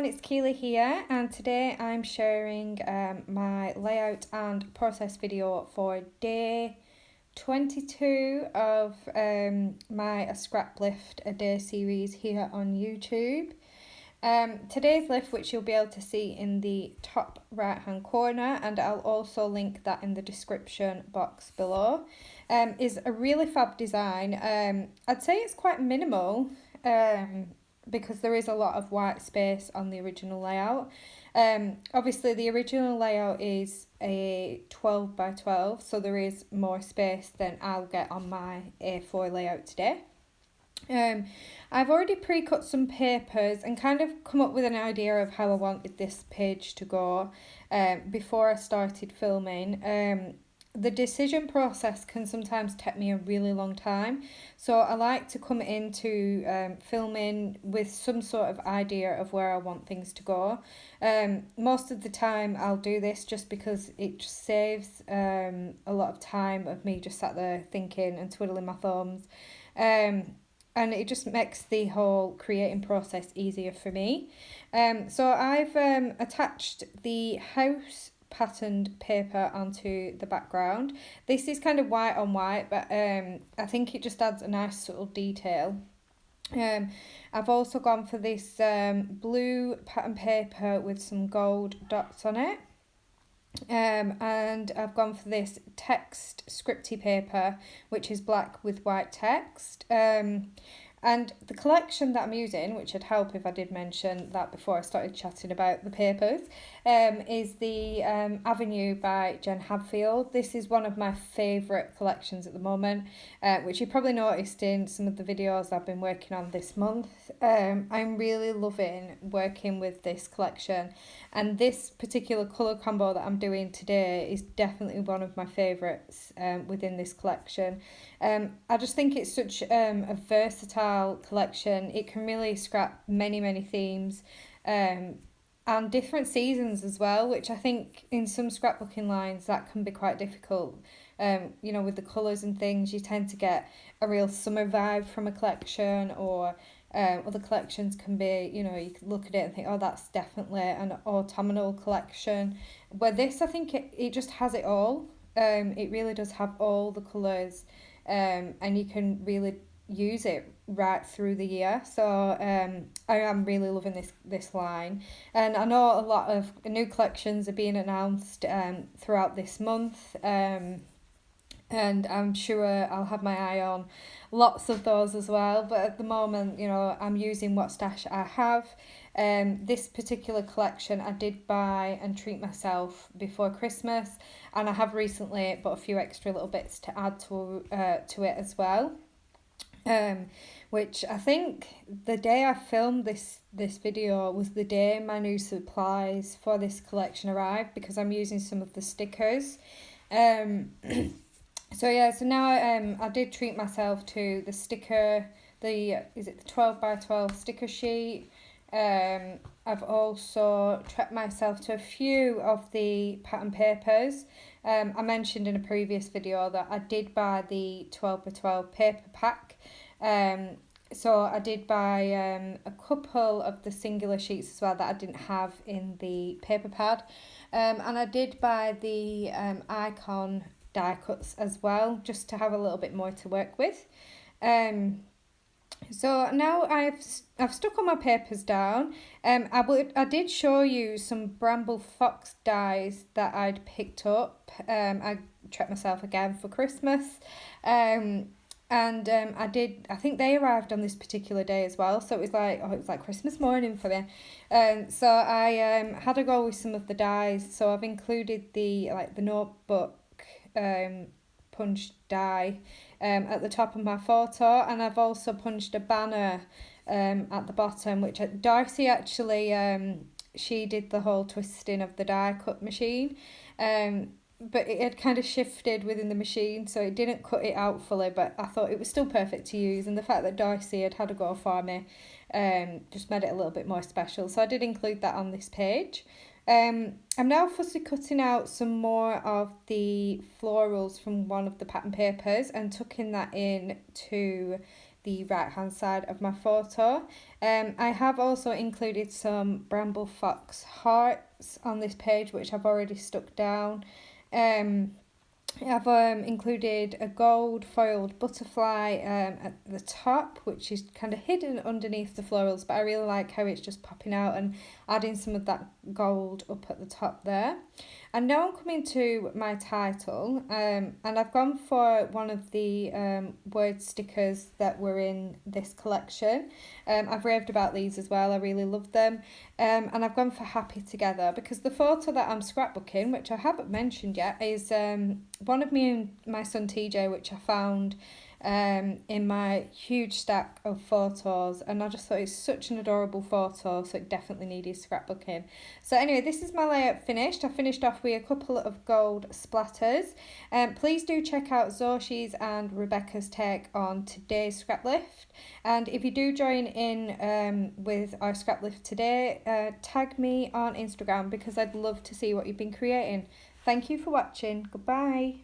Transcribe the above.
everyone, it's Keely here, and today I'm sharing my layout and process video for day 22 of my Scraplift a day series here on YouTube. Today's lift, which you'll be able to see in the top right hand corner, and I'll also link that in the description box below, is a really fab design. I'd say it's quite minimal because there is a lot of white space on the original layout. Obviously the original layout is a 12 by 12, so there is more space than I'll get on my A4 layout today. I've already pre-cut some papers and kind of come up with an idea of how I wanted this page to go before I started filming. The decision process can sometimes take me a really long time, so I like to come into filming with some sort of idea of where I want things to go. Most of the time I'll do this just because it just saves a lot of time of me just sat there thinking and twiddling my thumbs. And it just makes the whole creating process easier for me. So I've attached the house patterned paper onto the background. This is kind of white on white, but I think it just adds a nice subtle detail. I've also gone for this blue pattern paper with some gold dots on it. And I've gone for this text scripty paper, which is black with white text. And the collection that I'm using, which would help if I did mention that before I started chatting about the papers, is the Avenue by Jen Hadfield. This is one of my favourite collections at the moment, which you probably noticed in some of the videos I've been working on this month. I'm really loving working with this collection, and this particular colour combo that I'm doing today is definitely one of my favourites within this collection. I just think it's such a versatile collection. It can really scrap many themes and different seasons as well, which I think in some scrapbooking lines that can be quite difficult. With the colours and things, you tend to get a real summer vibe from a collection, or other collections can be, you can look at it and think, oh, that's definitely an autumnal collection. Where this, I think it just has it all. It really does have all the colours, and you can really use it right through the year. So I am really loving this line, and I know a lot of new collections are being announced throughout this month, and I'm sure I'll have my eye on lots of those as well. But at the moment, I'm using what stash I have. This particular collection I did buy and treat myself before Christmas, and I have recently bought a few extra little bits to add to it as well. Which I think the day I filmed this video was the day my new supplies for this collection arrived, because I'm using some of the stickers. So now I did treat myself to the sticker, is it the 12 by 12 sticker sheet. I've also treated myself to a few of the pattern papers. I mentioned in a previous video that I did buy the 12 by 12 paper pack. So I did buy a couple of the singular sheets as well that I didn't have in the paper pad. And I did buy the icon die cuts as well, just to have a little bit more to work with. So now I've stuck all my papers down. I did show you some Bramble Fox dies that I'd picked up. I treated myself again for Christmas. I think they arrived on this particular day as well, so it was like Christmas morning for me. So I had a go with some of the dies. So I've included the notebook punched die at the top of my photo, and I've also punched a banner at the bottom, which Darcy actually she did the whole twisting of the die cut machine, but it had kind of shifted within the machine, so it didn't cut it out fully, but I thought it was still perfect to use, and the fact that Darcy had a go for me just made it a little bit more special, so I did include that on this page. I'm now fussy cutting out some more of the florals from one of the pattern papers and tucking that in to the right hand side of my photo. I have also included some bramble fox hearts on this page, which I've already stuck down. I've included a gold foiled butterfly at the top, which is kind of hidden underneath the florals, but I really like how it's just popping out and adding some of that gold up at the top there. And now I'm coming to my title, and I've gone for one of the word stickers that were in this collection. I've raved about these as well, I really love them. And I've gone for Happy Together because the photo that I'm scrapbooking, which I haven't mentioned yet, is one of me and my son TJ, which I found in my huge stack of photos, and I just thought it's such an adorable photo, so it definitely needed scrapbooking. So anyway, this is my layout finished. I finished off with a couple of gold splatters. Please do check out Xochitl and Rebecca's take on today's Scraplift, and if you do join in with our Scraplift today, tag me on Instagram because I'd love to see what you've been creating. Thank you for watching. Goodbye.